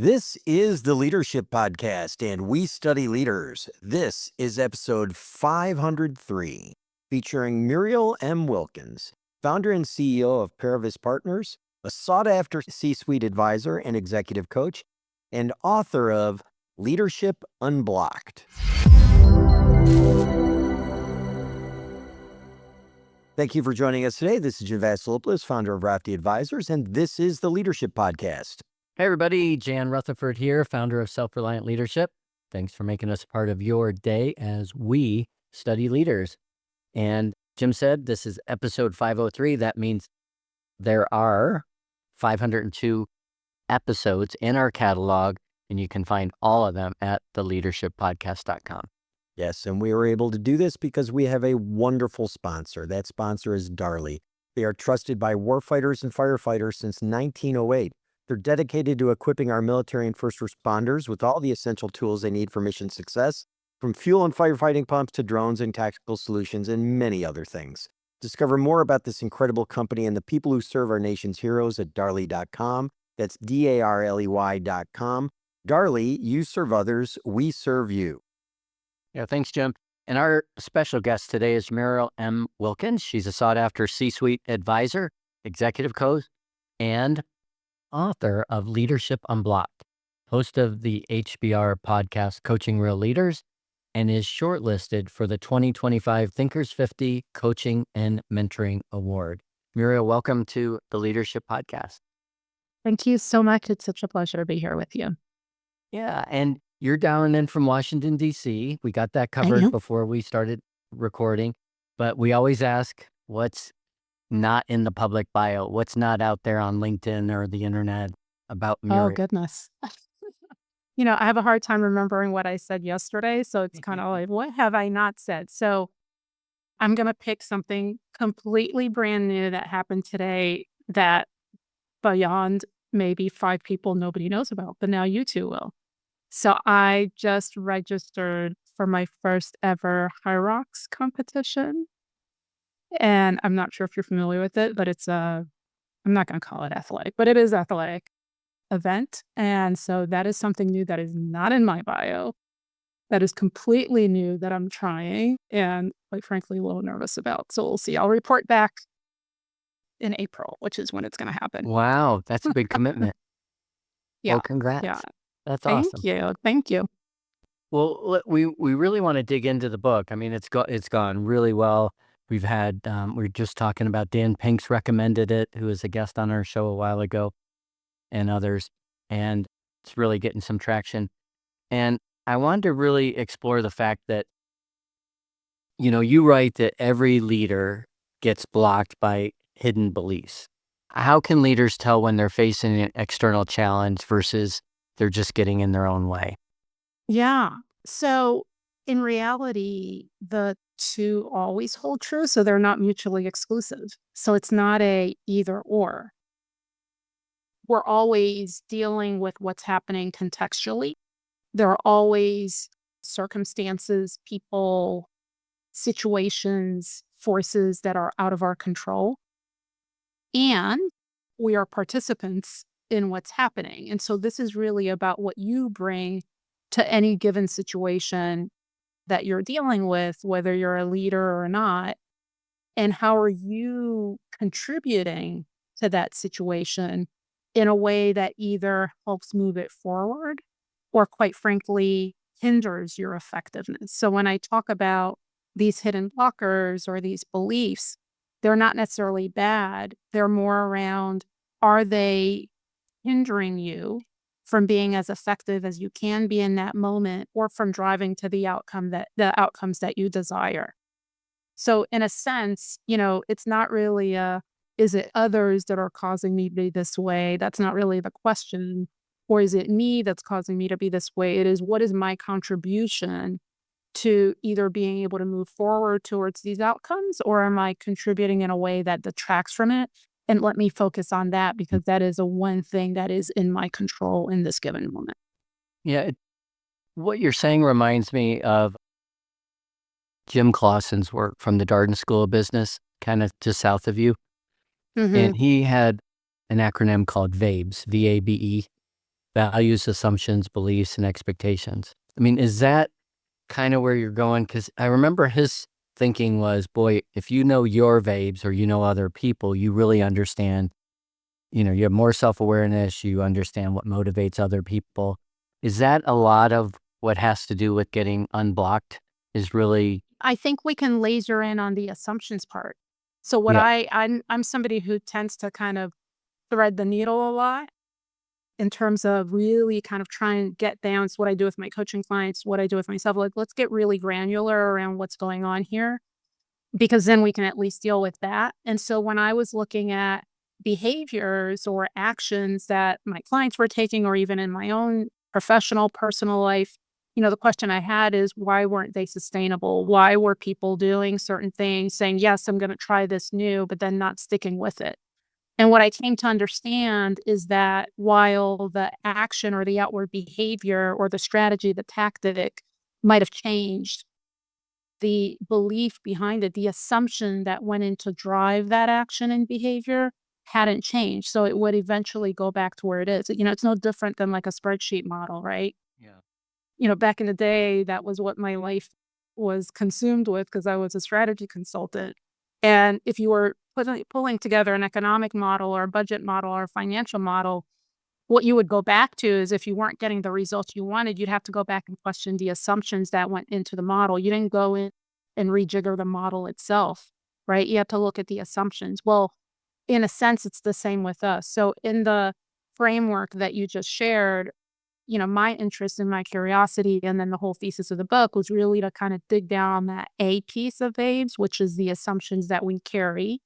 This is the Leadership Podcast, and we study leaders. This is episode 503, featuring Muriel M. Wilkins, founder and CEO of Paravis Partners, a sought-after C-suite advisor and executive coach, and author of Leadership Unblocked. Thank you for joining us today. This is Jim Vasilopoulos, founder of Rafty Advisors, and this is the Leadership Podcast. Hey everybody, Jan Rutherford here, founder of Self-Reliant Leadership. Thanks for making us part of your day as we study leaders. And Jim said this is episode 503. That means there are 502 episodes in our catalog, and you can find all of them at theleadershippodcast.com. Yes, and we were able to do this because we have a wonderful sponsor. That sponsor is Darley. They are trusted by warfighters and firefighters since 1908. They're dedicated to equipping our military and first responders with all the essential tools they need for mission success, from fuel and firefighting pumps to drones and tactical solutions and many other things. Discover more about this incredible company and the people who serve our nation's heroes at darley.com. That's DARLEY.com. Darley, you serve others, we serve you. Yeah, thanks, Jim. And our special guest today is Muriel M. Wilkins. She's a sought-after C-suite advisor, executive coach, and author of Leadership Unblocked, host of the HBR podcast Coaching Real Leaders, and is shortlisted for the 2025 Thinkers 50 Coaching and Mentoring Award. Muriel, welcome to the Leadership Podcast. Thank you so much. It's such a pleasure to be here with you. Yeah, and you're down in from Washington, D.C. We got that covered before we started recording, but we always ask what's not in the public bio, what's not out there on LinkedIn or the internet about Muriel. Oh, goodness. I have a hard time remembering what I said yesterday. So it's kind of like, what have I not said? So I'm going to pick something completely brand new that happened today that beyond maybe 5 people nobody knows about, but now you two will. So I just registered for my first ever High Rocks competition. And I'm not sure if you're familiar with it, but I'm not going to call it athletic, but it is athletic event. And so that is something new that is not in my bio, that is completely new that I'm trying and quite frankly, a little nervous about. So we'll see. I'll report back in April, which is when it's going to happen. Wow, that's a big commitment. Yeah. Well, congrats. Yeah. That's awesome. Thank you. Well, we really want to dig into the book. I mean, it's gone really well. We've had, we were just talking about Dan Pink's recommended it, who was a guest on our show a while ago, and others, and it's really getting some traction. And I wanted to really explore the fact that, you write that every leader gets blocked by hidden beliefs. How can leaders tell when they're facing an external challenge versus they're just getting in their own way? Yeah. So in reality, the two always hold true. So they're not mutually exclusive. So it's not a either or. We're always dealing with what's happening contextually. There are always circumstances, people, situations, forces that are out of our control. And we are participants in what's happening. And so this is really about what you bring to any given situation that you're dealing with, whether you're a leader or not, and how are you contributing to that situation in a way that either helps move it forward or, quite frankly, hinders your effectiveness. So when I talk about these hidden blockers or these beliefs, they're not necessarily bad. They're more around, are they hindering you from being as effective as you can be in that moment, or from driving to the outcomes that you desire? So in a sense, it's not really is it others that are causing me to be this way? That's not really the question. Or is it me that's causing me to be this way? It is, what is my contribution to either being able to move forward towards these outcomes, or am I contributing in a way that detracts from it? And let me focus on that, because that is one thing that is in my control in this given moment. Yeah, what you're saying reminds me of Jim Clausen's work from the Darden School of Business, kind of just south of you. And he had an acronym called VABES, VABE, values, assumptions, beliefs, and expectations. I mean, is that kind of where you're going? Because I remember his thinking was, boy, if you know your VABES or you know other people, you really understand, you have more self-awareness, you understand what motivates other people. Is that a lot of what has to do with getting unblocked is really, I think we can laser in on the assumptions part. So what yeah, I'm somebody who tends to kind of thread the needle a lot in terms of really kind of trying to get down. It's what I do with my coaching clients, what I do with myself. Like, let's get really granular around what's going on here, because then we can at least deal with that. And so when I was looking at behaviors or actions that my clients were taking, or even in my own professional, personal life, the question I had is, why weren't they sustainable? Why were people doing certain things, saying, yes, I'm going to try this new, but then not sticking with it? And what I came to understand is that while the action or the outward behavior or the strategy, the tactic might have changed, the belief behind it, the assumption that went in to drive that action and behavior hadn't changed. So it would eventually go back to where it is. It's no different than like a spreadsheet model, right? yeah, Back in the day, that was what my life was consumed with because I was a strategy consultant. And if you were pulling together an economic model or a budget model or a financial model, what you would go back to is, if you weren't getting the results you wanted, you'd have to go back and question the assumptions that went into the model. You didn't go in and rejigger the model itself, right? You have to look at the assumptions. Well, in a sense, it's the same with us. So in the framework that you just shared, my interest and my curiosity, and then the whole thesis of the book was really to kind of dig down on that A piece of babes, which is the assumptions that we carry.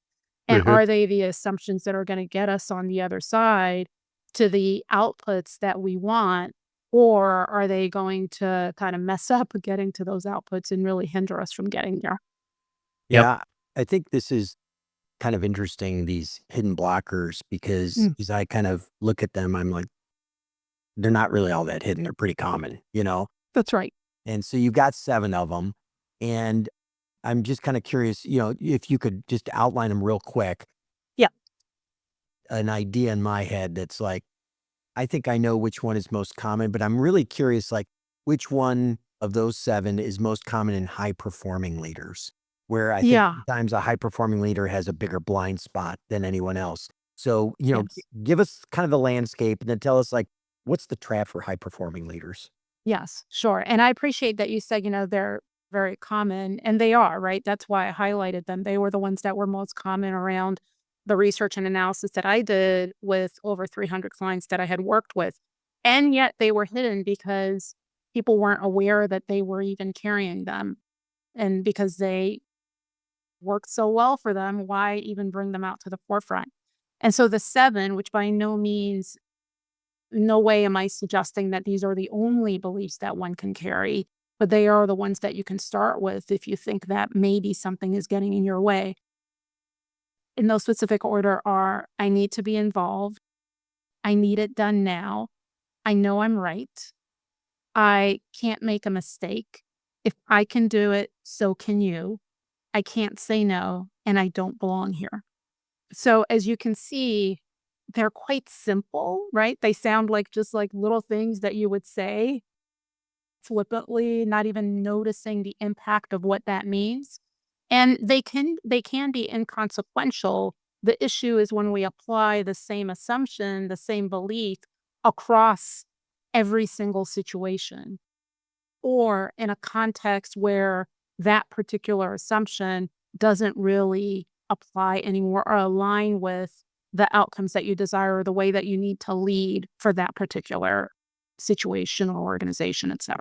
And Hmm. are they the assumptions that are going to get us on the other side to the outputs that we want? Or are they going to kind of mess up getting to those outputs and really hinder us from getting there? yep, Yeah, I think this is kind of interesting, these hidden blockers, because Mm, as I kind of look at them, I'm like, they're not really all that hidden. They're pretty common. that's right. And so you've got 7 of them. And I'm just kind of curious, if you could just outline them real quick, Yeah. an idea in my head that's like, I think I know which one is most common, but I'm really curious, like, which one of those 7 is most common in high performing leaders, where I think Yeah. sometimes a high performing leader has a bigger blind spot than anyone else. So, Yes. give us kind of the landscape and then tell us, like, what's the trap for high performing leaders? Yes, sure. And I appreciate that you said, they're very common, and they are, right? That's why I highlighted them. They were the ones that were most common around the research and analysis that I did with over 300 clients that I had worked with. And yet they were hidden because people weren't aware that they were even carrying them. And because they worked so well for them, why even bring them out to the forefront? And so the 7, which by no means, no way am I suggesting that these are the only beliefs that one can carry, but they are the ones that you can start with if you think that maybe something is getting in your way. In no specific order are: I need to be involved. I need it done now. I know I'm right. I can't make a mistake. If I can do it, so can you. I can't say no, and I don't belong here. So as you can see, they're quite simple, right? They sound like just like little things that you would say flippantly, not even noticing the impact of what that means. And they can be inconsequential. The issue is when we apply the same assumption, the same belief across every single situation, or in a context where that particular assumption doesn't really apply anymore or align with the outcomes that you desire or the way that you need to lead for that particular situation or organization, etc.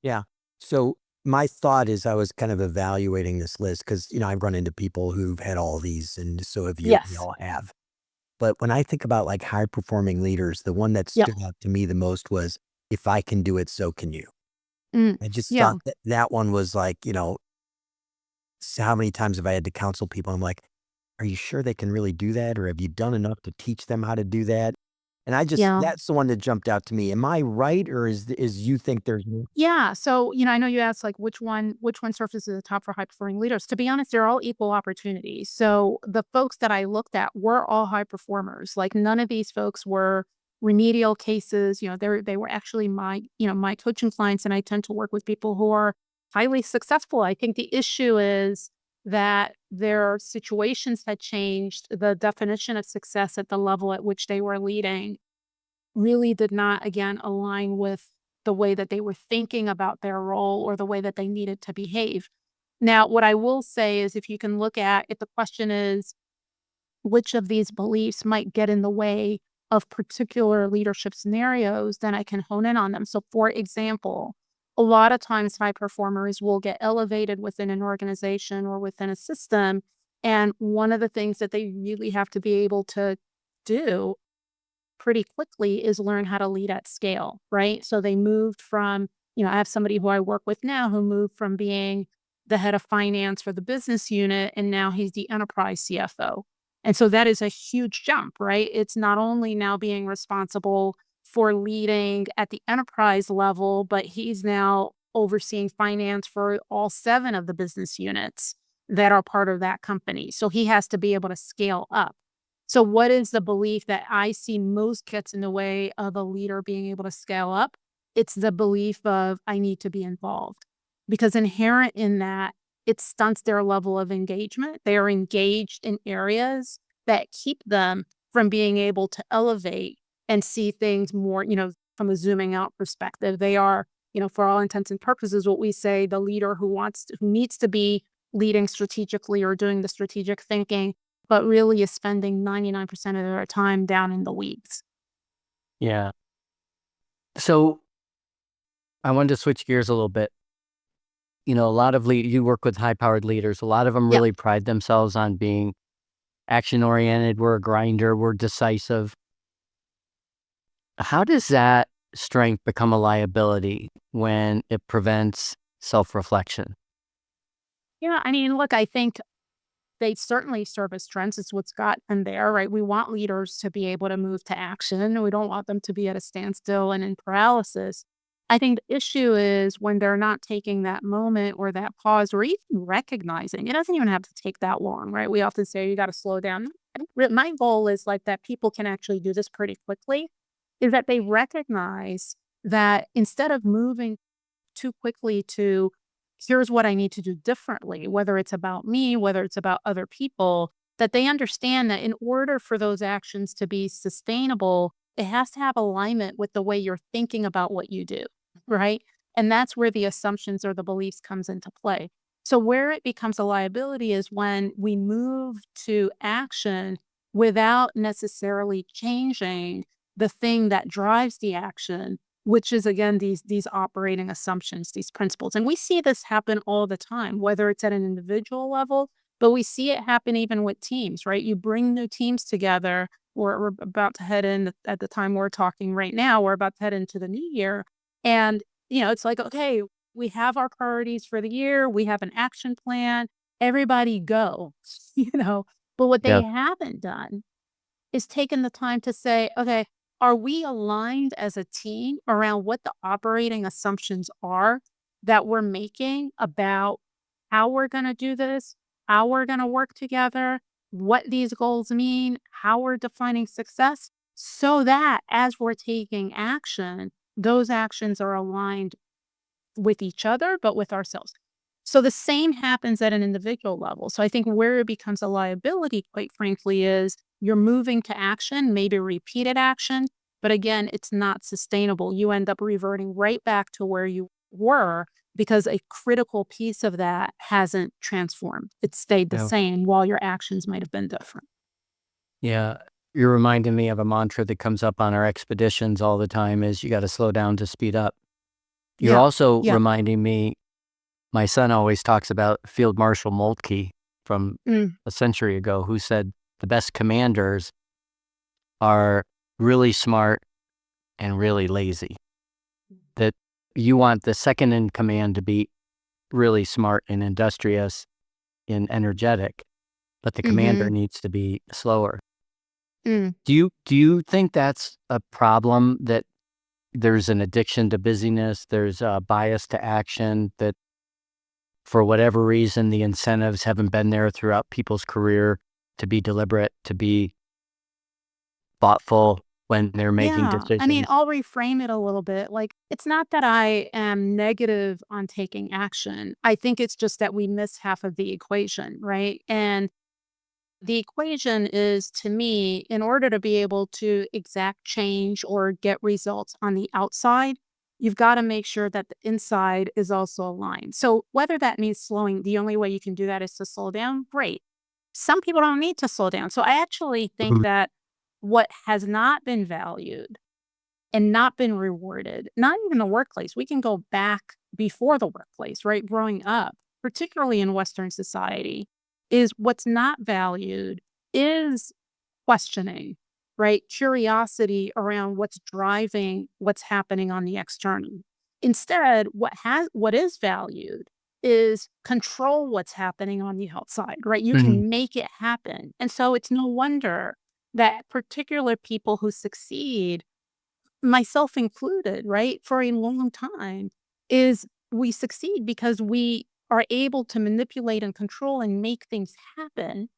Yeah. So my thought is I was kind of evaluating this list because, I've run into people who've had all these, and so have you. We Yes. all have. But when I think about like high performing leaders, the one that Yep. stood out to me the most was, if I can do it, so can you. Mm. I just Yeah. thought that that one was like, how many times have I had to counsel people? I'm like, are you sure they can really do that? Or have you done enough to teach them how to do that? And Yeah. that's the one that jumped out to me. Am I right? Or is you think there's more? Yeah. So, I know you asked like which one surfaces at the top for high performing leaders. To be honest, they're all equal opportunities. So the folks that I looked at were all high performers. Like none of these folks were remedial cases. They were actually my coaching clients, and I tend to work with people who are highly successful. I think the issue is that their situations had changed. The definition of success at the level at which they were leading really did not, again, align with the way that they were thinking about their role or the way that they needed to behave. Now, what I will say is if you can look at if the question is which of these beliefs might get in the way of particular leadership scenarios, then I can hone in on them. So, for example, a lot of times high performers will get elevated within an organization or within a system. And one of the things that they really have to be able to do pretty quickly is learn how to lead at scale, right? So they moved from, I have somebody who I work with now who moved from being the head of finance for the business unit, and now he's the enterprise CFO. And so that is a huge jump, right? It's not only now being responsible for leading at the enterprise level, but he's now overseeing finance for all 7 of the business units that are part of that company. So he has to be able to scale up. So what is the belief that I see most gets in the way of a leader being able to scale up? It's the belief of I need to be involved, because inherent in that, it stunts their level of engagement. They are engaged in areas that keep them from being able to elevate and see things more, from a zooming out perspective. They are, for all intents and purposes, what we say, the leader who needs to be leading strategically or doing the strategic thinking, but really is spending 99% of their time down in the weeds. Yeah. So I wanted to switch gears a little bit. A lot of you work with high-powered leaders. A lot of them Yep. really pride themselves on being action-oriented. We're a grinder. We're decisive. How does that strength become a liability when it prevents self-reflection? Yeah, look, I think they certainly serve as strengths. It's what's got them there, right? We want leaders to be able to move to action. We don't want them to be at a standstill and in paralysis. I think the issue is when they're not taking that moment or that pause or even recognizing. It doesn't even have to take that long, right? We often say you got to slow down. My goal is like that people can actually do this pretty quickly, is that they recognize that instead of moving too quickly to here's what I need to do differently, whether it's about me, whether it's about other people, that they understand that in order for those actions to be sustainable, it has to have alignment with the way you're thinking about what you do, right? And that's where the assumptions or the beliefs comes into play. So where it becomes a liability is when we move to action without necessarily changing the thing that drives the action, which is again these operating assumptions, these principles. And we see this happen all the time, whether it's at an individual level, but we see it happen even with teams, right? You bring new teams together, or we're about to head in at the time we're talking right now, we're about to head into the new year. And, it's like, okay, we have our priorities for the year, we have an action plan, everybody go, But what they Yeah. haven't done is taken the time to say, okay, are we aligned as a team around what the operating assumptions are that we're making about how we're going to do this, how we're going to work together, what these goals mean, how we're defining success, so that as we're taking action, those actions are aligned with each other, but with ourselves. So the same happens at an individual level. So I think where it becomes a liability, quite frankly, is you're moving to action, maybe repeated action, but again, it's not sustainable. You end up reverting right back to where you were because a critical piece of that hasn't transformed. It stayed the Yeah. same while your actions might have been different. Yeah. You're reminding me of a mantra that comes up on our expeditions all the time is you got to slow down to speed up. You're Yeah. also Yeah. reminding me, my son always talks about Field Marshal Moltke from Mm. a century ago, who said the best commanders are really smart and really lazy. That you want the second in command to be really smart and industrious and energetic, but the commander Mm-hmm. needs to be slower. Mm. Do you think that's a problem, that there's an addiction to busyness, there's a bias to action, that for whatever reason the incentives haven't been there throughout people's career to be deliberate, to be thoughtful, when they're making Yeah. I mean, decisions. I'll reframe it a little bit. Like, it's not that I am negative on taking action. I think it's just that we miss half of the equation, right? And the equation is, to me, in order to be able to exact change or get results on the outside, you've got to make sure that the inside is also aligned. So, whether that means slowing, the only way you can do that is to slow down, great. Some people don't need to slow down. So, I actually think Mhm. that what has not been valued and not been rewarded, not even the workplace, we can go back before the workplace, right? Growing up, particularly in Western society, is what's not valued is questioning, right? Curiosity around what's driving what's happening on the external. Instead, what is valued is control what's happening on the outside, right? You Mhm. can make it happen. And so it's no wonder that particular people who succeed, myself included, right, for a long time, is we succeed because we are able to manipulate and control and make things happen,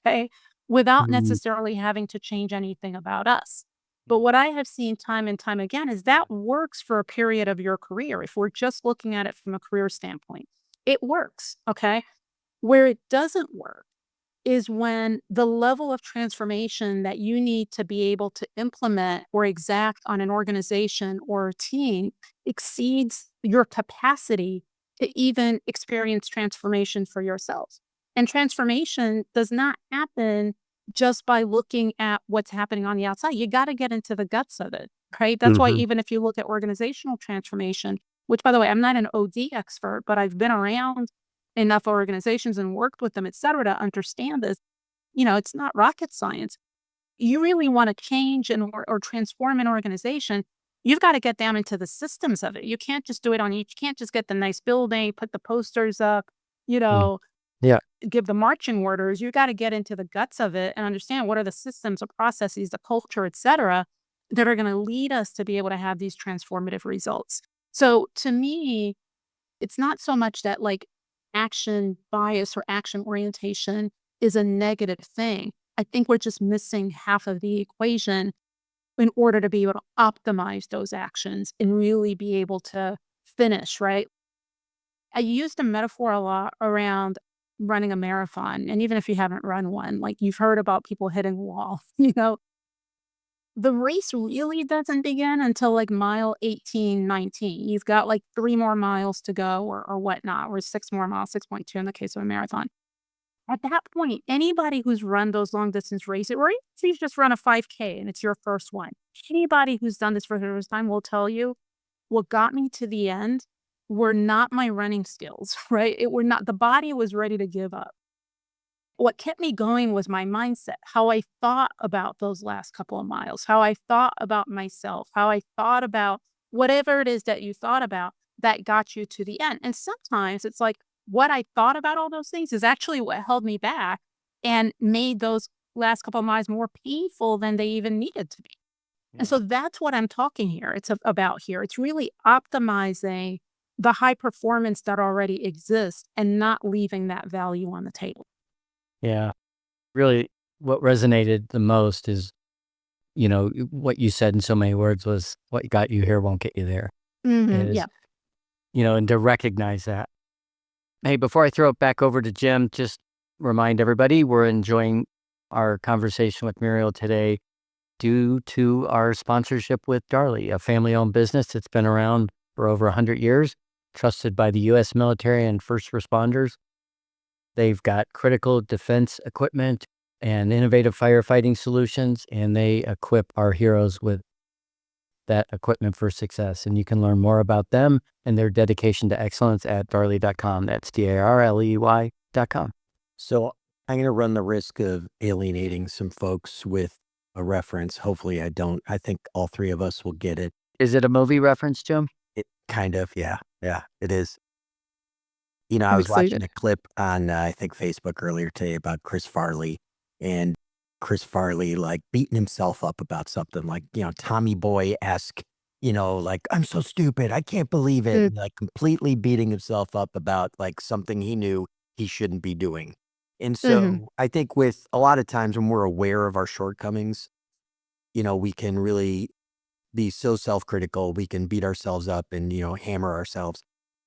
okay, without Mhm. necessarily having to change anything about us. But what I have seen time and time again is that works for a period of your career. If we're just looking at it from a career standpoint, it works, okay? Where it doesn't work is when the level of transformation that you need to be able to implement or exact on an organization or a team exceeds your capacity to even experience transformation for yourselves. And transformation does not happen just by looking at what's happening on the outside. You got to get into the guts of it, right? That's why Mhm. even if you look at organizational transformation, which by the way, I'm not an OD expert, but I've been around enough organizations and worked with them, et cetera, to understand this. It's not rocket science. You really want to change or transform an organization, you've got to get down into the systems of it. You can't just do it on each, you can't just get the nice building, put the posters up, you Mm. know, Yeah. give the marching orders. You got to get into the guts of it and understand what are the systems, the processes, the culture, et cetera, that are going to lead us to be able to have these transformative results. So to me, it's not so much that like action bias or action orientation is a negative thing. I think we're just missing half of the equation in order to be able to optimize those actions and really be able to finish, right? I used a metaphor a lot around running a marathon. And even if you haven't run one, like you've heard about people hitting a wall, the race really doesn't begin until like mile 18, 19. You've got like 3 more miles to go or whatnot, or 6 more miles, 6.2 in the case of a marathon. At that point, anybody who's run those long distance races, or even if you just run a 5K and it's your first one, anybody who's done this for the first time will tell you what got me to the end were not my running skills, right? It were not, the body was ready to give up. What kept me going was my mindset, how I thought about those last couple of miles, how I thought about myself, how I thought about whatever it is that you thought about that got you to the end. And sometimes it's like what I thought about all those things is actually what held me back and made those last couple of miles more painful than they even needed to be. And Yeah. so that's what I'm talking here. About here. It's really optimizing the high performance that already exists and not leaving that value on the table. Yeah. Really, what resonated the most is, what you said in so many words was what got you here won't get you there. Is, Yeah. and to recognize that. Hey, before I throw it back over to Jim, just remind everybody we're enjoying our conversation with Muriel today due to our sponsorship with Darley, a family-owned business that's been around for over 100 years, trusted by the U.S. military and first responders. They've got critical defense equipment and innovative firefighting solutions, and they equip our heroes with that equipment for success. And you can learn more about them and their dedication to excellence at darley.com. That's DARLEY.com. So I'm going to run the risk of alienating some folks with a reference. Hopefully I don't. I think all three of us will get it. Is it a movie reference, Jim? It kind of, yeah. Yeah, it is. I I'm was watching excited. a clip on, I think, Facebook earlier today about Chris Farley, and Chris Farley, like, beating himself up about something like, Tommy Boy-esque, like, "I'm so stupid. I can't believe it," Mm, and, like, completely beating himself up about, like, something he knew he shouldn't be doing. And mhm. so I think with a lot of times when we're aware of our shortcomings, we can really be so self-critical. We can beat ourselves up and, hammer ourselves.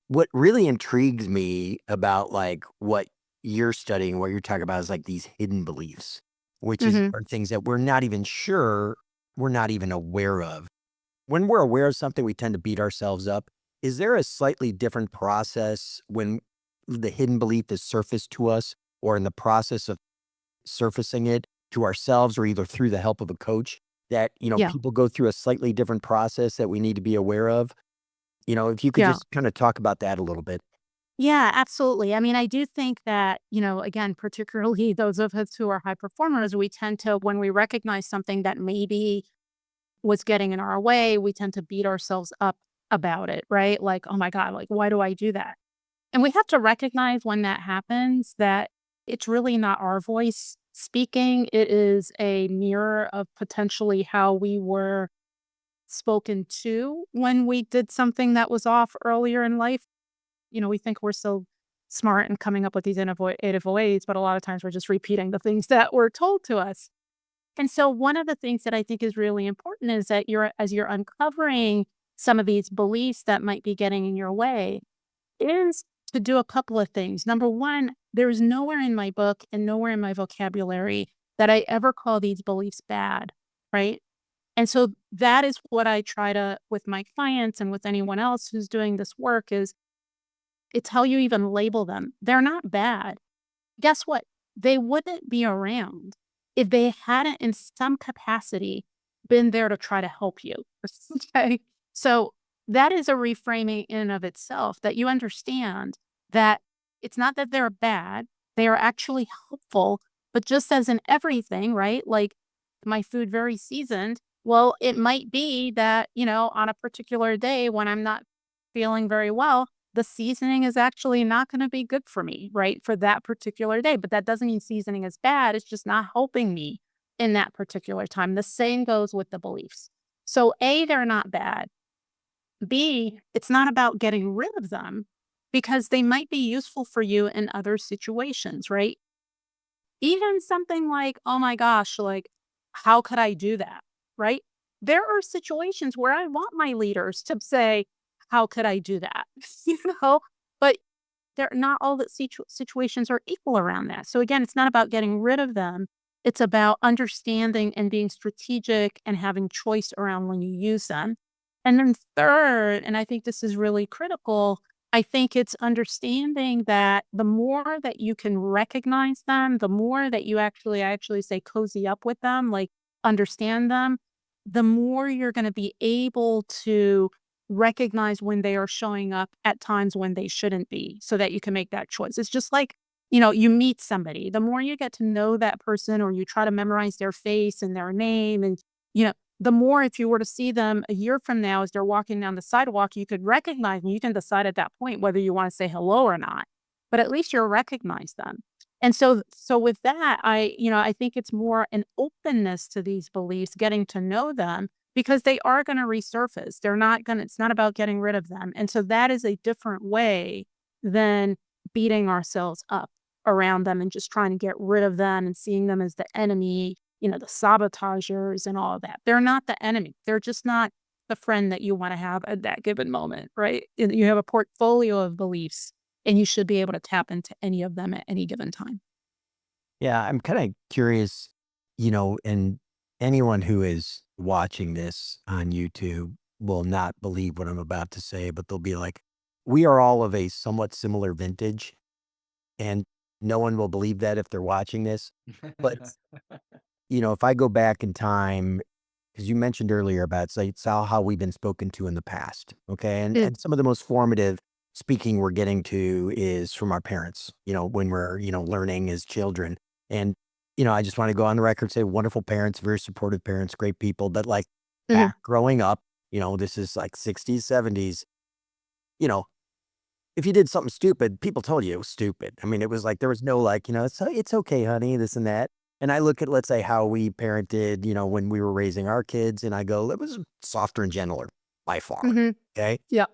What really intrigues me about like what you're studying, what you're talking about is like these hidden beliefs, which Hmm. are things that we're not even sure, we're not even aware of. When we're aware of something, we tend to beat ourselves up. Is there a slightly different process when the hidden belief is surfaced to us or in the process of surfacing it to ourselves or either through the help of a coach that, Yeah. people go through a slightly different process that we need to be aware of? If you could Yeah. just kind of talk about that a little bit. Yeah, absolutely. I mean, I do think that, again, particularly those of us who are high performers, we tend to, when we recognize something that maybe was getting in our way, we tend to beat ourselves up about it, right? Like, oh my God, like, why do I do that? And we have to recognize when that happens that it's really not our voice speaking. It is a mirror of potentially how we were spoken to when we did something that was off earlier in life. We think we're so smart and coming up with these innovative ways, but a lot of times we're just repeating the things that were told to us. And so one of the things that I think is really important is that as you're uncovering some of these beliefs that might be getting in your way, is to do a couple of things. Number one, there's nowhere in my book and nowhere in my vocabulary that I ever call these beliefs bad, right? And so that is what I try to, with my clients and with anyone else who's doing this work, is it's how you even label them. They're not bad. Guess what? They wouldn't be around if they hadn't, in some capacity, been there to try to help you. Okay. So that is a reframing in and of itself, that you understand that it's not that they're bad, they are actually helpful. But just as in everything, right? Like my food very seasoned. Well, it might be that, on a particular day when I'm not feeling very well, the seasoning is actually not going to be good for me, right? For that particular day. But that doesn't mean seasoning is bad. It's just not helping me in that particular time. The same goes with the beliefs. So, A, they're not bad. B, it's not about getting rid of them because they might be useful for you in other situations, right? Even something like, oh my gosh, like, how could I do that? Right? There are situations where I want my leaders to say, how could I do that? you know, but they're not all the situations are equal around that. So again, it's not about getting rid of them. It's about understanding and being strategic and having choice around when you use them. And then third, and I think this is really critical, I think it's understanding that the more that you can recognize them, the more that I actually say cozy up with them, like understand them, the more you're going to be able to recognize when they are showing up at times when they shouldn't be so that you can make that choice. It's just like, you meet somebody, the more you get to know that person or you try to memorize their face and their name and, you know, the more if you were to see them a year from now as they're walking down the sidewalk, you could recognize them. You can decide at that point whether you want to say hello or not, but at least you'll recognize them. And so with that, I think it's more an openness to these beliefs, getting to know them because they are going to resurface. It's not about getting rid of them. And so that is a different way than beating ourselves up around them and just trying to get rid of them and seeing them as the enemy, the sabotagers and all of that. They're not the enemy. They're just not the friend that you want to have at that given moment, right? You have a portfolio of beliefs and you should be able to tap into any of them at any given time. Yeah, I'm kind of curious, and anyone who is watching this on YouTube will not believe what I'm about to say, but they'll be like, we are all of a somewhat similar vintage, and no one will believe that if they're watching this. But, if I go back in time, because you mentioned earlier about it's how we've been spoken to in the past. Okay. And, Mm. and some of the most formative speaking we're getting to is from our parents, when we're, learning as children. And, I just want to go on the record, say wonderful parents, very supportive parents, great people. But like Mhm. back growing up, this is like 60s, 70s, you know, if you did something stupid, people told you it was stupid. I mean, it was like there was no like, it's okay, honey, this and that. And I look at, let's say, how we parented, when we were raising our kids, and I go, it was softer and gentler by far. Mhm. Okay. Yeah.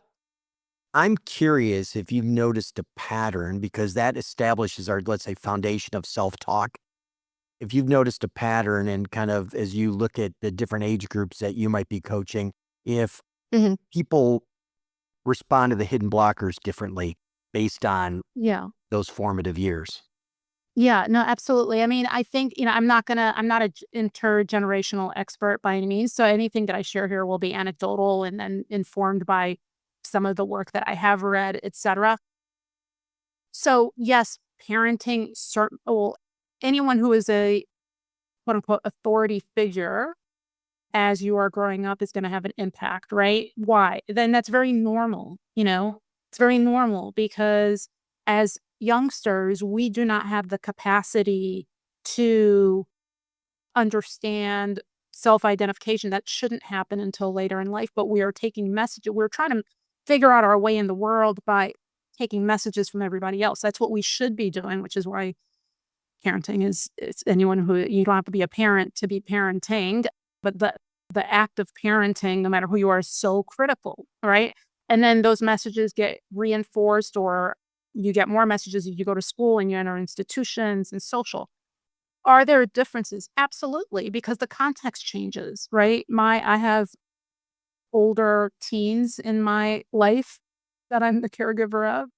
I'm curious if you've noticed a pattern because that establishes our, let's say, foundation of self talk. if you've noticed a pattern and kind of as you look at the different age groups that you might be coaching, if Mhm. people respond to the hidden blockers differently based on Yeah. those formative years. Yeah, no, absolutely. I mean, I think, I'm not a intergenerational expert by any means. So anything that I share here will be anecdotal and then informed by some of the work that I have read, etc. So yes, parenting, anyone who is a quote unquote authority figure as you are growing up is going to have an impact, right? Why? Then that's very normal, It's very normal because as youngsters, we do not have the capacity to understand self-identification. That shouldn't happen until later in life, but we are taking messages. We're trying to figure out our way in the world by taking messages from everybody else. That's what we should be doing, which is why parenting it's anyone who you don't have to be a parent to be parenting, but the act of parenting, no matter who you are, is so critical, right? And then those messages get reinforced, or you get more messages as you go to school and you enter institutions and social. Are there differences? Absolutely, because the context changes, right? I have older teens in my life that I'm the caregiver of.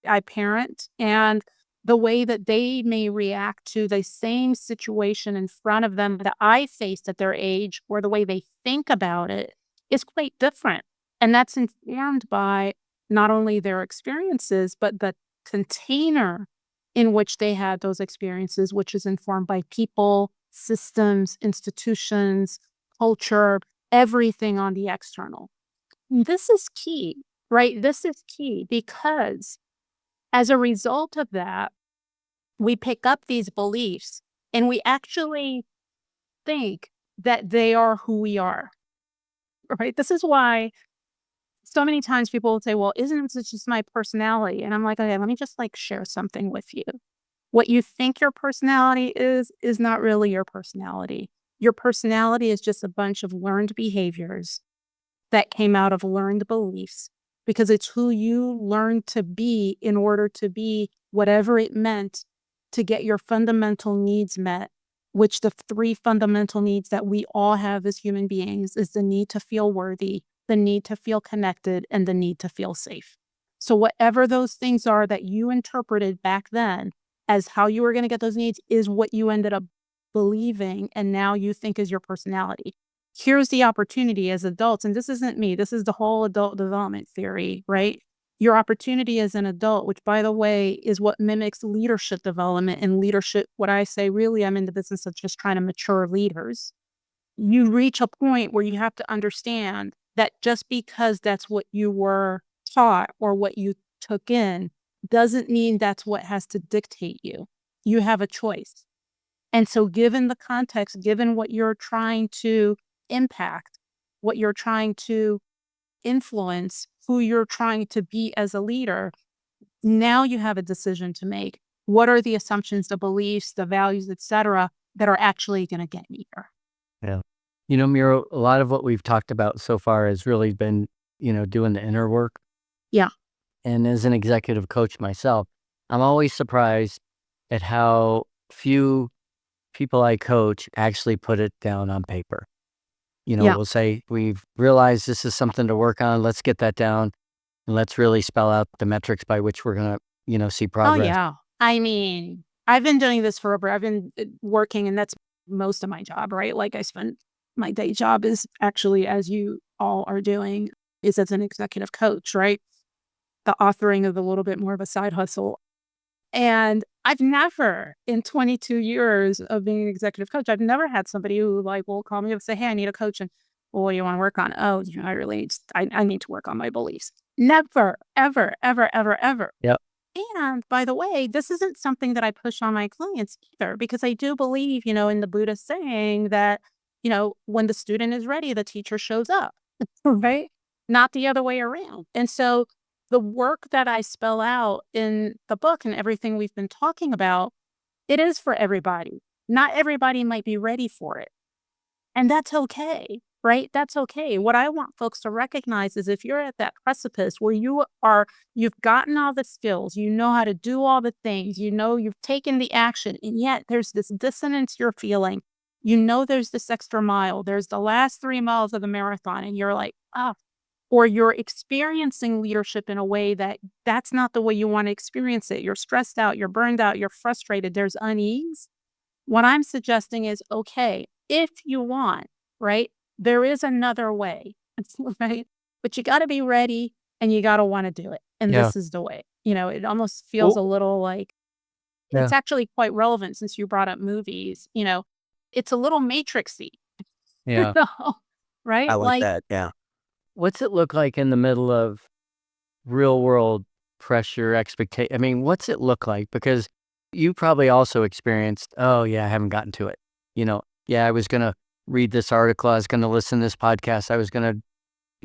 I parent, and the way that they may react to the same situation in front of them that I faced at their age, or the way they think about it, is quite different. And that's informed by not only their experiences, but the container in which they had those experiences, which is informed by people, systems, institutions, culture, everything on the external. This is key, right? This is key because as a result of that, we pick up these beliefs and we actually think that they are who we are, right? This is why so many times people will say, well, isn't this just my personality? And I'm like, okay, let me just share something with you. What you think your personality is not really your personality. Your personality is just a bunch of learned behaviors that came out of learned beliefs, because it's who you learned to be in order to be whatever it meant to get your fundamental needs met, which the three fundamental needs that we all have as human beings is the need to feel worthy, the need to feel connected, and the need to feel safe. So whatever those things are that you interpreted back then as how you were going to get those needs is what you ended up believing and now you think is your personality. Here's the opportunity as adults, and this isn't me, this is the whole adult development theory, right? Your opportunity as an adult, which by the way, is what mimics leadership development and leadership. What I say, really, I'm in the business of just trying to mature leaders. You reach a point where you have to understand that just because that's what you were taught or what you took in doesn't mean that's what has to dictate you. You have a choice. And so given the context, given what you're trying to impact, what you're trying to influence, who you're trying to be as a leader, now you have a decision to make. What are the assumptions, the beliefs, the values, etc., that are actually going to get me here? Yeah. Muriel, a lot of what we've talked about so far has really been, doing the inner work. Yeah. And as an executive coach myself, I'm always surprised at how few people I coach actually put it down on paper. Yeah. We'll say, we've realized this is something to work on. Let's get that down and let's really spell out the metrics by which we're going to, see Oh, progress. yeah. I mean, I've been doing this forever. I've been working, and that's most of my job, right? My day job is actually, as you all are doing, is as an executive coach, right? The authoring of a little bit more of a side hustle. And I've never, in 22 years of being an executive coach, I've never had somebody who will call me up and say, hey, I need a coach. And what do you want to work on? Oh, I really, I need to work on my beliefs. Never, ever, ever, ever, ever. Yep. And by the way, this isn't something that I push on my clients either, because I do believe, in the Buddhist saying that, when the student is ready, the teacher shows up, right? Not the other way around. And so the work that I spell out in the book and everything we've been talking about, it is for everybody. Not everybody might be ready for it. And that's okay. right? That's okay. What I want folks to recognize is if you're at that precipice where you've gotten all the skills, you know how to do all the things, you know, you've taken the action, and yet there's this dissonance you're feeling. You know, there's this extra mile, there's the last 3 miles of the marathon, and you're like, ah, or you're experiencing leadership in a way that's not the way you want to experience it. You're stressed out, you're burned out, you're frustrated, there's unease. What I'm suggesting is, okay, if you want, right, there is another way, right? But you got to be ready and you got to want to do it. And Yeah. this is the way. You know, it almost feels a Well, little like yeah. it's actually quite relevant since you brought up movies. You know, it's a little matrixy, Yeah. right? I like that. Yeah. What's it look like in the middle of real world pressure, expectation? I mean, what's it look like? Because you probably also experienced, oh, yeah, I haven't gotten to it. You know, yeah, I was going to read this article. I was going to listen to this podcast. I was going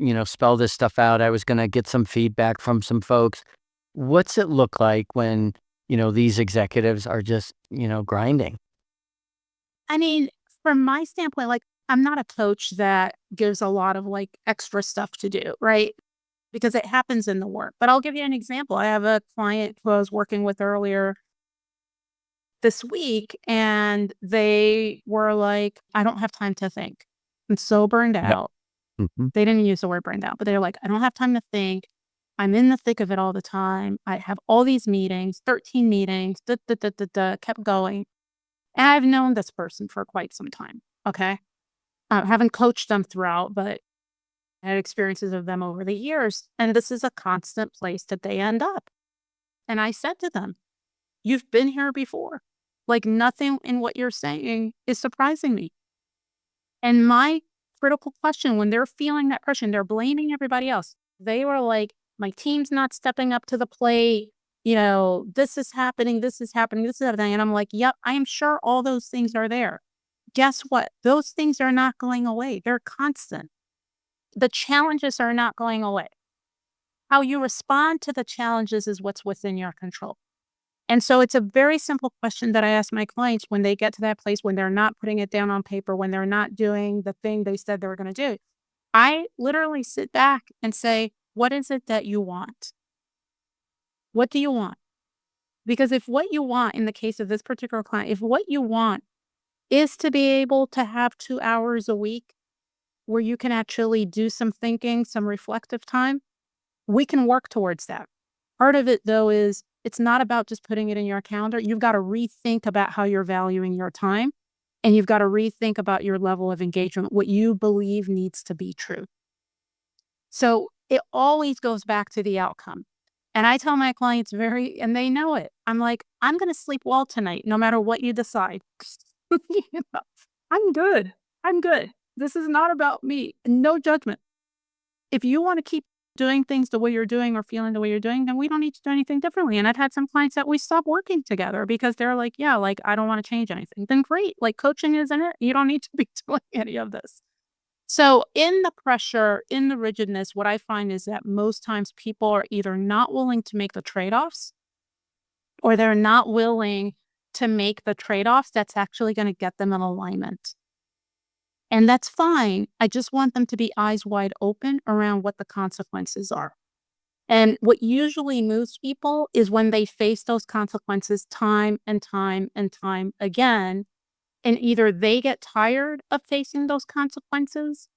to, spell this stuff out. I was going to get some feedback from some folks. What's it look like when, these executives are just, grinding? I mean, from my standpoint, like, I'm not a coach that gives a lot of like extra stuff to do, right? Because it happens in the work. But I'll give you an example. I have a client who I was working with earlier this week, and they were like, I don't have time to think. I'm so burned Yeah. out. Mhm. They didn't use the word burned out, but they're like, I don't have time to think. I'm in the thick of it all the time. I have all these meetings, 13 meetings, kept going. And I've known this person for quite some time. Okay. I haven't coached them throughout, but I had experiences of them over the years. And this is a constant place that they end up. And I said to them, you've been here before. Like nothing in what you're saying is surprising me. And my critical question when they're feeling that pressure, and they're blaming everybody else, they were like, my team's not stepping up to the plate. You know, this is happening, this is happening, this is happening. And I'm like, yep, I am sure all those things are there. Guess what? Those things are not going away. They're constant. The challenges are not going away. How you respond to the challenges is what's within your control. And so it's a very simple question that I ask my clients when they get to that place, when they're not putting it down on paper, when they're not doing the thing they said they were going to do. I literally sit back and say, what is it that you want? What do you want? Because if what you want, in the case of this particular client, if what you want is to be able to have 2 hours a week where you can actually do some thinking, some reflective time, we can work towards that. Part of it, though, is it's not about just putting it in your calendar. You've got to rethink about how you're valuing your time, and you've got to rethink about your level of engagement, what you believe needs to be true. So it always goes back to the outcome. And I tell my clients and they know it. I'm like, I'm going to sleep well tonight, no matter what you decide. You know, I'm good. I'm good. This is not about me. No judgment. If you want to keep doing things the way you're doing or feeling the way you're doing, then we don't need to do anything differently. And I've had some clients that we stop working together because they're like, yeah, like, I don't want to change anything. Then great. Like, coaching isn't it? You don't need to be doing any of this. So in the pressure, in the rigidness, what I find is that most times people are either not willing to make the trade-offs, or they're not willing to make the trade-offs that's actually going to get them in alignment. And that's fine. I just want them to be eyes wide open around what the consequences are. And what usually moves people is when they face those consequences time and time and time again. And either they get tired of facing those consequences,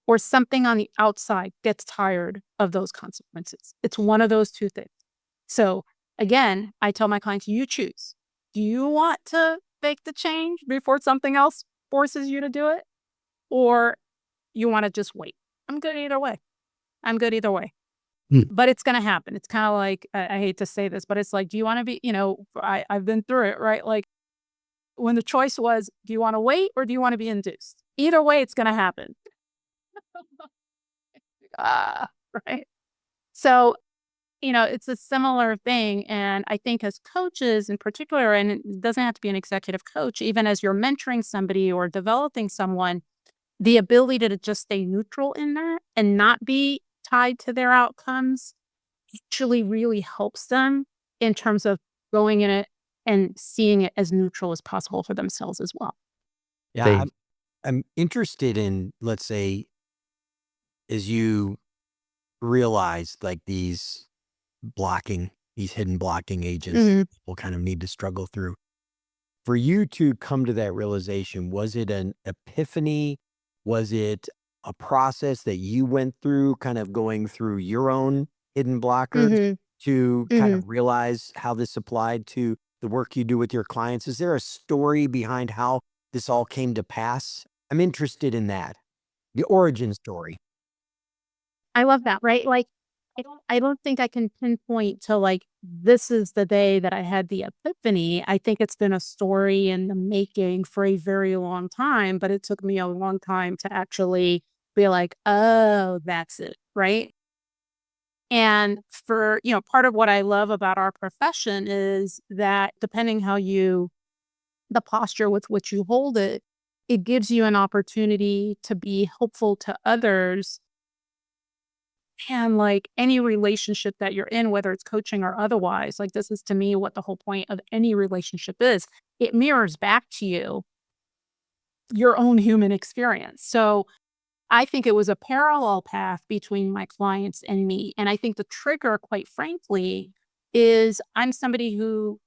or something on the outside gets tired of those consequences. It's one of those two things. So again, I tell my clients, you choose. Do you want to make the change before something else forces you to do it? Or you want to just wait? I'm good either way. I'm good either way. Hmm. But it's going to happen. It's kind of like, I hate to say this, but it's like, do you want to be, I've been through it, right? Like when the choice was, do you want to wait or do you want to be induced? Either way, it's going to happen. Right. So, it's a similar thing. And I think as coaches in particular, and it doesn't have to be an executive coach, even as you're mentoring somebody or developing someone, the ability to just stay neutral in that and not be tied to their outcomes actually really helps them in terms of going in it and seeing it as neutral as possible for themselves as well. Yeah. They I'm interested in, let's say, as you realize like these hidden blocking agents Mhm. that people kind of need to struggle through. For you to come to that realization, was it an epiphany? Was it a process that you went through, kind of going through your own hidden blockers Mhm. to kind Mhm. of realize how this applied to the work you do with your clients? Is there a story behind how this all came to pass? I'm interested in that, the origin story. I love that, right? Like, I don't think I can pinpoint to, like, this is the day that I had the epiphany. I think it's been a story in the making for a very long time, but it took me a long time to actually be like, "Oh, that's it," right? And for part of what I love about our profession is that depending how you the posture with which you hold it, it gives you an opportunity to be helpful to others. And like any relationship that you're in, whether it's coaching or otherwise, like this is to me what the whole point of any relationship is. It mirrors back to you your own human experience. So I think it was a parallel path between my clients and me. And I think the trigger, quite frankly, is I'm somebody who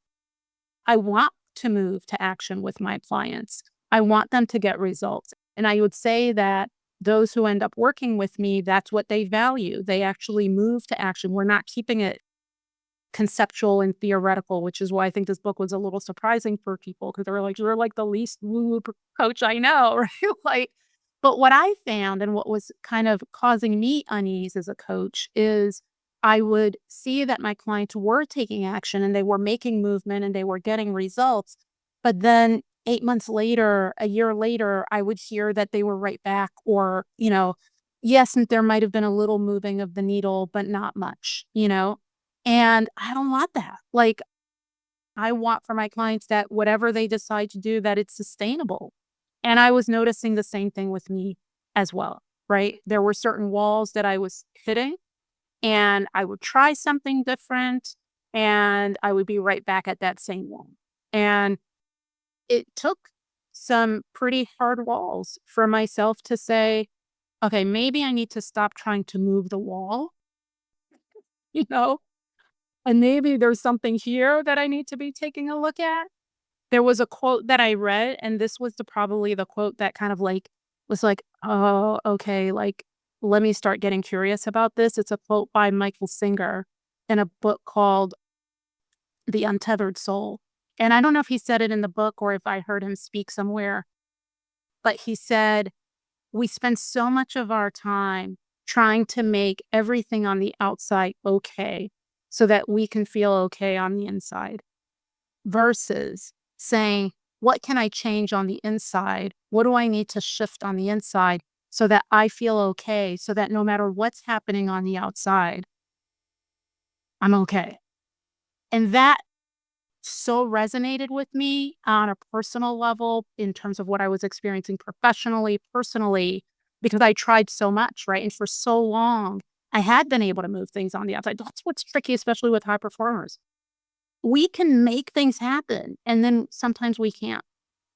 I want to move to action with my clients. I want them to get results. And I would say that those who end up working with me, that's what they value. They actually move to action. We're not keeping it conceptual and theoretical, which is why I think this book was a little surprising for people because they were like, you're like the least woo-woo coach I know, right? Like, but what I found and what was kind of causing me unease as a coach is I would see that my clients were taking action and they were making movement and they were getting results. But then 8 months later, a year later, I would hear that they were right back or, yes, and there might have been a little moving of the needle, but not much. And I don't want that. Like, I want for my clients that whatever they decide to do, that it's sustainable. And I was noticing the same thing with me as well, right? There were certain walls that I was hitting, and I would try something different, and I would be right back at that same wall. And it took some pretty hard walls for myself to say, okay, maybe I need to stop trying to move the wall, you know? And maybe there's something here that I need to be taking a look at. There was a quote that I read, and this was probably the quote that kind of like was like, "Oh, okay, like, let me start getting curious about this." It's a quote by Michael Singer in a book called The Untethered Soul. And I don't know if he said it in the book or if I heard him speak somewhere, but he said, "We spend so much of our time trying to make everything on the outside okay so that we can feel okay on the inside." Versus saying, what can I change on the inside? What do I need to shift on the inside so that I feel okay, so that no matter what's happening on the outside, I'm okay. And that so resonated with me on a personal level in terms of what I was experiencing professionally, personally, because I tried so much, right? And for so long, I had been able to move things on the outside. That's what's tricky, especially with high performers. We can make things happen, and then sometimes we can't.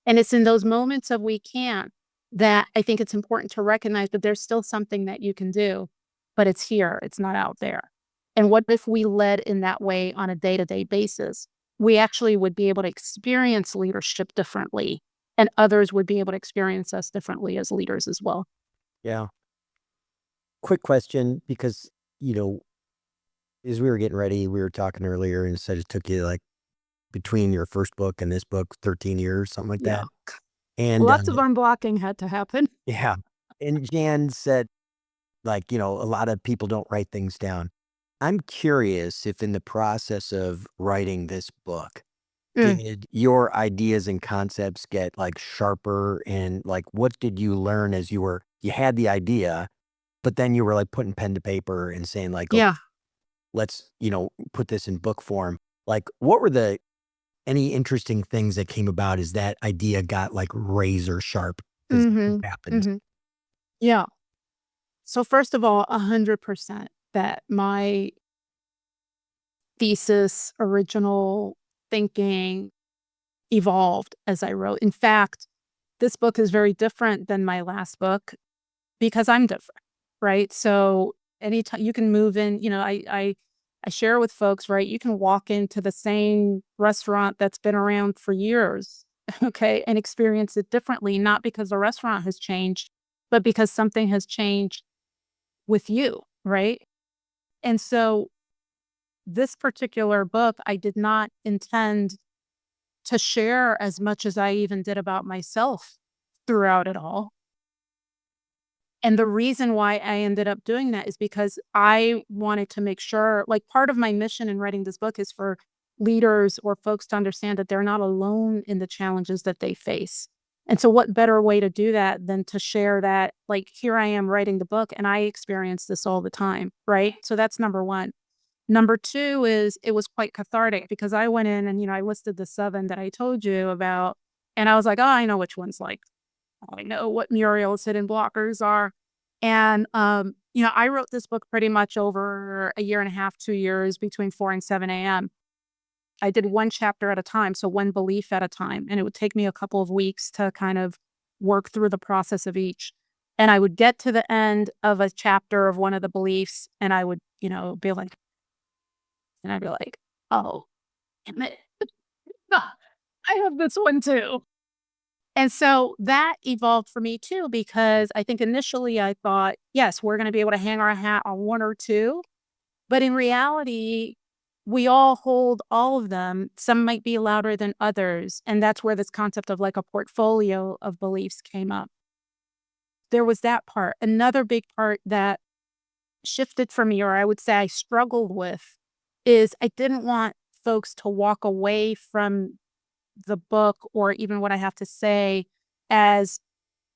And it's in those moments of we can't that I think it's important to recognize that there's still something that you can do, but it's here, it's not out there. And what if we led in that way on a day to day basis? We actually would be able to experience leadership differently, and others would be able to experience us differently as leaders as well. Yeah. Quick question, because, you know, as we were getting ready, we were talking earlier and said it took you like between your first book and this book, 13 years, something like Yeah. that. And Lots of unblocking had to happen. yeah. And Jan said, like, a lot of people don't write things down. I'm curious if in the process of writing this book, Mm. did your ideas and concepts get like sharper, and like what did you learn as you had the idea, but then you were like putting pen to paper and saying like, okay, Yeah. let's, put this in book form. Like what were any interesting things that came about as that idea got like razor sharp as it Hmm. happened? Hmm. Yeah. So first of all, 100% that my thesis, original thinking evolved as I wrote. In fact, this book is very different than my last book because I'm different, right? So anytime you can move in, I share with folks, right? You can walk into the same restaurant that's been around for years, okay, and experience it differently, not because the restaurant has changed, but because something has changed with you, right? And so this particular book, I did not intend to share as much as I even did about myself throughout it all. And the reason why I ended up doing that is because I wanted to make sure, like, part of my mission in writing this book is for leaders or folks to understand that they're not alone in the challenges that they face. And so what better way to do that than to share that, like, here I am writing the book and I experience this all the time, right? So that's number one. Number two is it was quite cathartic because I went in and, I listed the 7 that I told you about, and I was like, oh, I know which one's like, I know what Muriel's hidden blockers are. And, I wrote this book pretty much over a year and a half, 2 years between 4 and 7 a.m. I did one chapter at a time, so one belief at a time. And it would take me a couple of weeks to kind of work through the process of each. And I would get to the end of a chapter of one of the beliefs and I would, be like, and I'd be like, oh, damn it. I have this one too. And so that evolved for me too, because I think initially I thought, yes, we're going to be able to hang our hat on one or two. But in reality, we all hold all of them. Some might be louder than others. And that's where this concept of like a portfolio of beliefs came up. There was that part. Another big part that shifted for me, or I would say I struggled with, is I didn't want folks to walk away from the book or even what I have to say as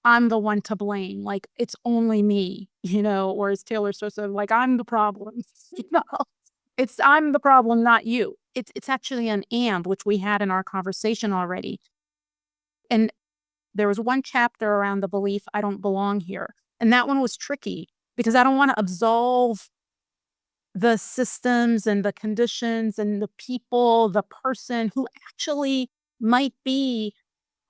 I'm the one to blame. Like it's only me, or as Taylor Swift said, like I'm the problem. No, it's I'm the problem, not you. It's actually an and, which we had in our conversation already. And there was one chapter around the belief I don't belong here. And that one was tricky because I don't want to absolve the systems and the conditions and the people, the person who actually might be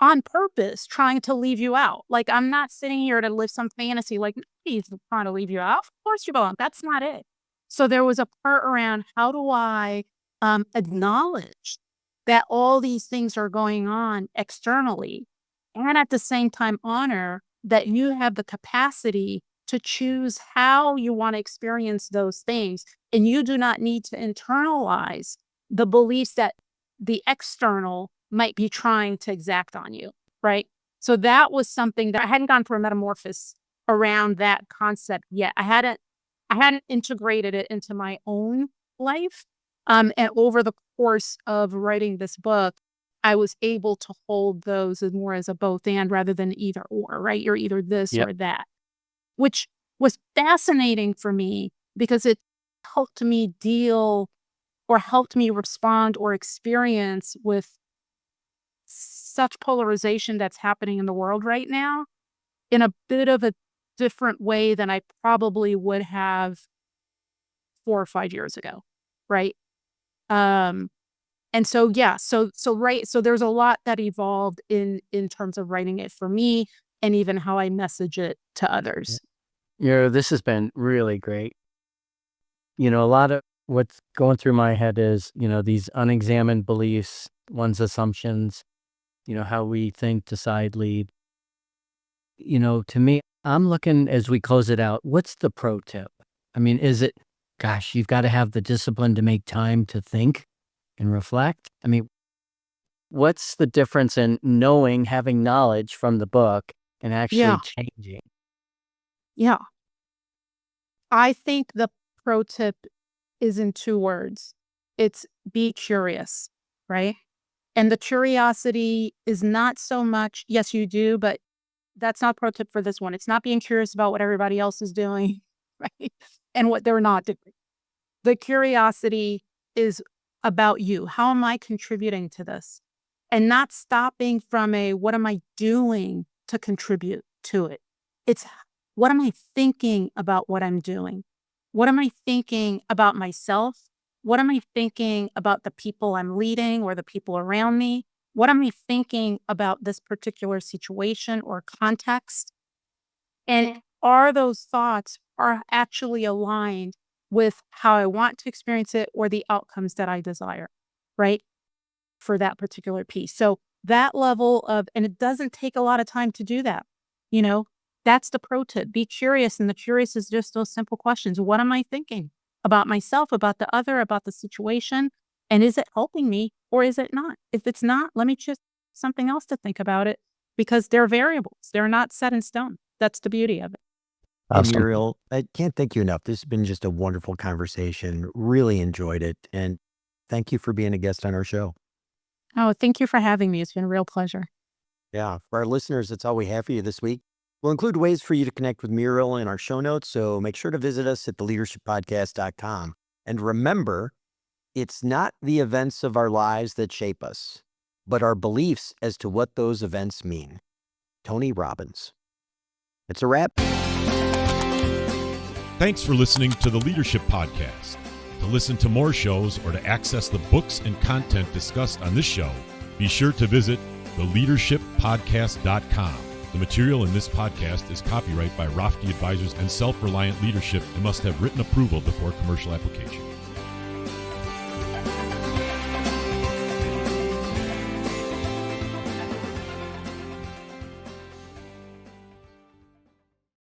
on purpose trying to leave you out. Like, I'm not sitting here to live some fantasy, like, nobody's trying to leave you out. Of course you belong. That's not it. So there was a part around how do I acknowledge that all these things are going on externally and at the same time honor that you have the capacity to choose how you want to experience those things. And you do not need to internalize the beliefs that the external might be trying to exact on you, right? So that was something that I hadn't gone through a metamorphosis around that concept yet. I hadn't integrated it into my own life. And over the course of writing this book, I was able to hold those as more as a both and rather than either or, right? You're either this Yep. or that, which was fascinating for me because it helped me deal or helped me respond or experience with such polarization that's happening in the world right now in a bit of a different way than I probably would have 4 or 5 years ago, right? And so yeah, so right, so there's a lot that evolved in terms of writing it for me and even how I message it to others. This has been really great. A lot of what's going through my head is, these unexamined beliefs, one's assumptions, how we think, decide, lead. To me, I'm looking as we close it out, what's the pro tip? I mean, is it, gosh, you've got to have the discipline to make time to think and reflect? I mean, what's the difference in knowing, having knowledge from the book and actually Yeah. changing? Yeah. I think the pro tip is in 2 words. It's be curious, right? And the curiosity is not so much, yes, you do, but that's not pro tip for this one. It's not being curious about what everybody else is doing, right? And what they're not doing. The curiosity is about you. How am I contributing to this? And not stopping from a what am I doing to contribute to it? It's what am I thinking about what I'm doing? What am I thinking about myself? What am I thinking about the people I'm leading or the people around me? What am I thinking about this particular situation or context? And are those thoughts are actually aligned with how I want to experience it or the outcomes that I desire, right? For that particular piece. So that level of, and it doesn't take a lot of time to do that. You know, that's the pro tip. Be curious. And the curious is just those simple questions. What am I thinking about myself, about the other, about the situation? And is it helping me or is it not? If it's not, let me choose something else to think about it because they're variables. They're not set in stone. That's the beauty of it. And Awesome. Muriel, I can't thank you enough. This has been just a wonderful conversation. Really enjoyed it. And thank you for being a guest on our show. Oh, thank you for having me. It's been a real pleasure. Yeah. For our listeners, that's all we have for you this week. We'll include ways for you to connect with Muriel in our show notes. So make sure to visit us at theleadershippodcast.com. And remember, it's not the events of our lives that shape us, but our beliefs as to what those events mean. Tony Robbins. It's a wrap. Thanks for listening to the Leadership Podcast. To listen to more shows or to access the books and content discussed on this show, be sure to visit theleadershippodcast.com. The material in this podcast is copyright by Rofke Advisors and Self-Reliant Leadership and must have written approval before commercial application.